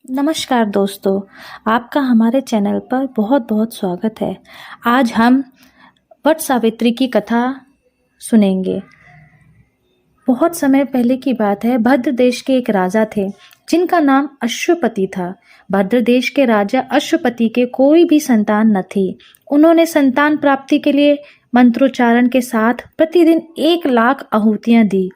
नमस्कार दोस्तों, आपका हमारे चैनल पर बहुत बहुत स्वागत है। आज हम वट सावित्री की कथा सुनेंगे। बहुत समय पहले की बात है। भद्र देश के एक राजा थे जिनका नाम अश्वपति था। भद्र देश के राजा अश्वपति के कोई भी संतान न थी। उन्होंने संतान प्राप्ति के लिए मंत्रोच्चारण के साथ प्रतिदिन 1,00,000 आहुतियां दी।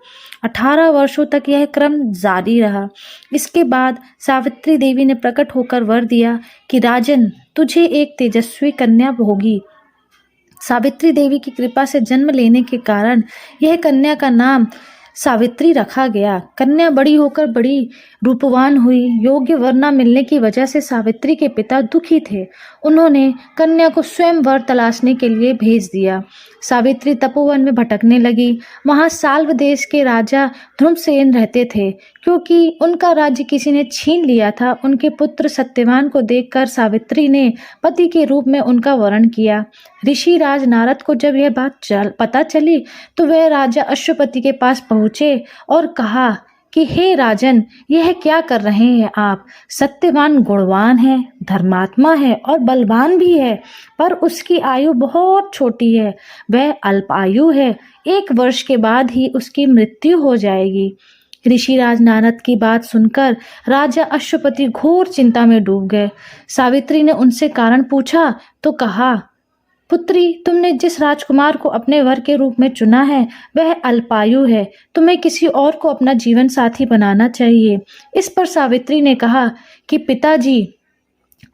18 वर्षों तक यह क्रम जारी रहा। इसके बाद सावित्री देवी ने प्रकट होकर वर दिया कि राजन, तुझे एक तेजस्वी कन्या होगी। सावित्री देवी की कृपा से जन्म लेने के कारण यह कन्या का नाम सावित्री रखा गया। कन्या बड़ी होकर बड़ी रूपवान हुई। योग्य वर न मिलने की वजह से सावित्री के पिता दुखी थे। उन्होंने कन्या को स्वयं वर तलाशने के लिए भेज दिया। सावित्री तपोवन में भटकने लगी। वहां साल्व देश के राजा ध्रुमसेन रहते थे। क्योंकि उनका राज्य किसी ने छीन लिया था, उनके पुत्र सत्यवान को देखकर सावित्री ने पति के रूप में उनका वरण किया। ऋषि राज नारद को जब यह बात पता चली तो वह राजा अश्वपति के पास पहुंचे और कहा कि हे राजन, यह क्या कर रहे हैं आप? सत्यवान गुणवान है, धर्मात्मा है और बलवान भी है, पर उसकी आयु बहुत छोटी है। वह अल्पायु है। 1 वर्ष के बाद ही उसकी मृत्यु हो जाएगी। ऋषिराज नारद की बात सुनकर राजा अश्वपति घोर चिंता में डूब गए। सावित्री ने उनसे कारण पूछा तो कहा, पुत्री, तुमने जिस राजकुमार को अपने वर के रूप में चुना है वह अल्पायु है। तुम्हें किसी और को अपना जीवन साथी बनाना चाहिए। इस पर सावित्री ने कहा कि पिताजी,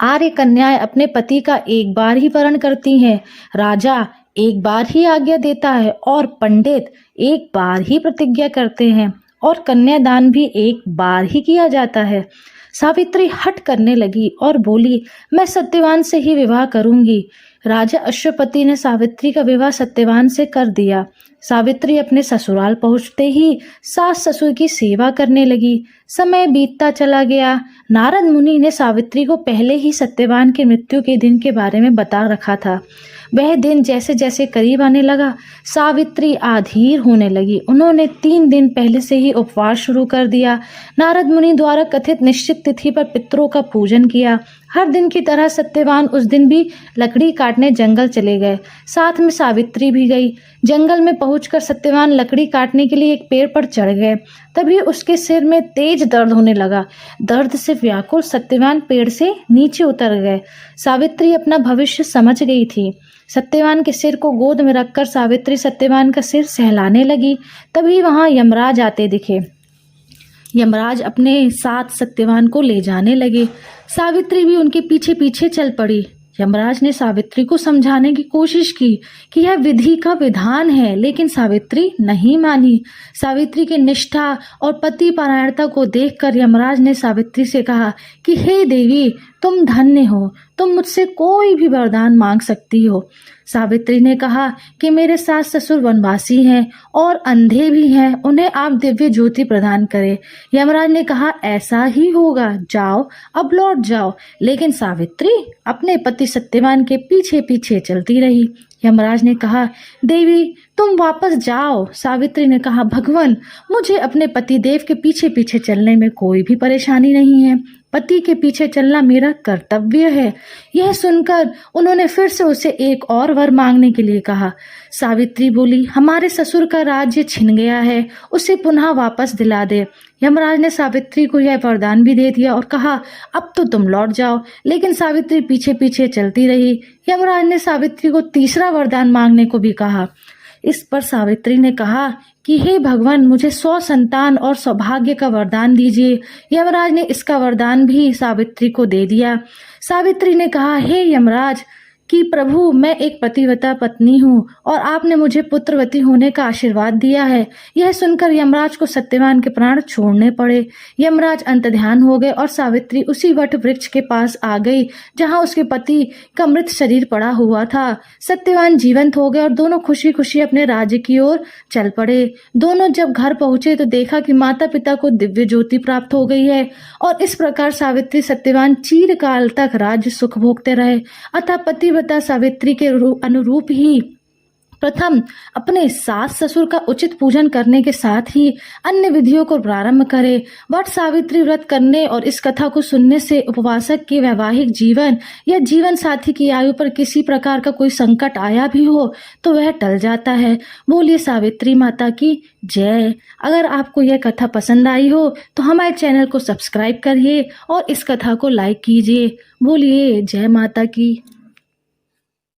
आर्य कन्याएं अपने पति का एक बार ही वरण करती हैं, राजा एक बार ही आज्ञा देता है और पंडित एक बार ही प्रतिज्ञा करते हैं और कन्यादान भी एक बार ही किया जाता है। सावित्री हट करने लगी और बोली, मैं सत्यवान से ही विवाह करूंगी। राजा अश्वपति ने सावित्री का विवाह सत्यवान से कर दिया। सावित्री अपने ससुराल पहुंचते ही सास ससुर की सेवा करने लगी। समय बीतता चला गया। नारद मुनि ने सावित्री को पहले ही सत्यवान की मृत्यु के दिन के बारे में बता रखा था। वह दिन जैसे जैसे करीब आने लगा, सावित्री आधीर होने लगी। उन्होंने 3 दिन पहले से ही उपवास शुरू कर दिया। नारद मुनि द्वारा कथित निश्चित तिथि पर पितरों का पूजन किया। हर दिन की तरह सत्यवान उस दिन भी लकड़ी काटने जंगल चले गए। साथ में सावित्री भी गई। जंगल में पहुंचकर सत्यवान लकड़ी काटने के लिए एक पेड़ पर चढ़ गए। तभी उसके सिर में तेज दर्द होने लगा। दर्द से व्याकुल सत्यवान पेड़ से नीचे उतर गए। सावित्री अपना भविष्य समझ गई थी। सत्यवान के सिर को गोद में रखकर सावित्री सत्यवान का सिर सहलाने लगी। तभी वहां यमराज आते दिखे। यमराज अपने साथ सत्यवान को ले जाने लगे। सावित्री भी उनके पीछे पीछे चल पड़ी। यमराज ने सावित्री को समझाने की कोशिश की कि यह विधि का विधान है, लेकिन सावित्री नहीं मानी। सावित्री की निष्ठा और पति परायणता को देखकर यमराज ने सावित्री से कहा कि हे देवी, तुम धन्य हो, तुम मुझसे कोई भी वरदान मांग सकती हो। सावित्री ने कहा कि मेरे सास ससुर वनवासी हैं और अंधे भी हैं, उन्हें आप दिव्य ज्योति प्रदान करें। यमराज ने कहा, ऐसा ही होगा, जाओ, अब लौट जाओ। लेकिन सावित्री अपने पति सत्यवान के पीछे पीछे चलती रही। यमराज ने कहा, देवी, तुम वापस जाओ। सावित्री ने कहा, भगवान, मुझे अपने पति देव के पीछे पीछे चलने में कोई भी परेशानी नहीं है। पति के पीछे चलना मेरा कर्तव्य है। यह सुनकर उन्होंने फिर से उसे एक और वर मांगने के लिए कहा। सावित्री बोली, हमारे ससुर का राज्य छिन गया है, उसे पुनः वापस दिला दे। यमराज ने सावित्री को यह वरदान भी दे दिया और कहा, अब तो तुम लौट जाओ। लेकिन सावित्री पीछे पीछे चलती रही। यमराज ने सावित्री को तीसरा वरदान मांगने को भी कहा। इस पर सावित्री ने कहा कि हे भगवान, मुझे 100 संतान और सौभाग्य का वरदान दीजिए। यमराज ने इसका वरदान भी सावित्री को दे दिया। सावित्री ने कहा, हे यमराज कि प्रभु, मैं एक पतिव्रता पत्नी हूँ और आपने मुझे पुत्रवती होने का आशीर्वाद दिया है। यह सुनकर यमराज को सत्यवान के प्राण छोड़ने पड़े। यमराज अंतर्ध्यान हो गए और सावित्री उसी वट वृक्ष के पास आ गई जहाँ उसके पति का मृत शरीर पड़ा हुआ था। सत्यवान जीवंत हो गए और दोनों खुशी खुशी अपने राज्य की ओर चल पड़े। दोनों जब घर पहुंचे तो देखा कि माता पिता को दिव्य ज्योति प्राप्त हो गई है और इस प्रकार सावित्री सत्यवान चिरकाल तक राज्य सुख भोगते रहे। अतः पतिव्रता सावित्री के अनुरूप ही प्रथम अपने सास ससुर का उचित पूजन करने के साथ ही अन्य विधियों को प्रारंभ करें। वट सावित्री व्रत करने और इस कथा को सुनने से उपवासक के वैवाहिक जीवन या जीवन साथी की आयु पर किसी प्रकार का कोई संकट आया भी हो तो वह टल जाता है। बोलिए सावित्री माता की जय। अगर आपको यह कथा पसंद आई हो तो हमारे चैनल को सब्सक्राइब करिए और इस कथा को लाइक कीजिए। बोलिए जय माता की।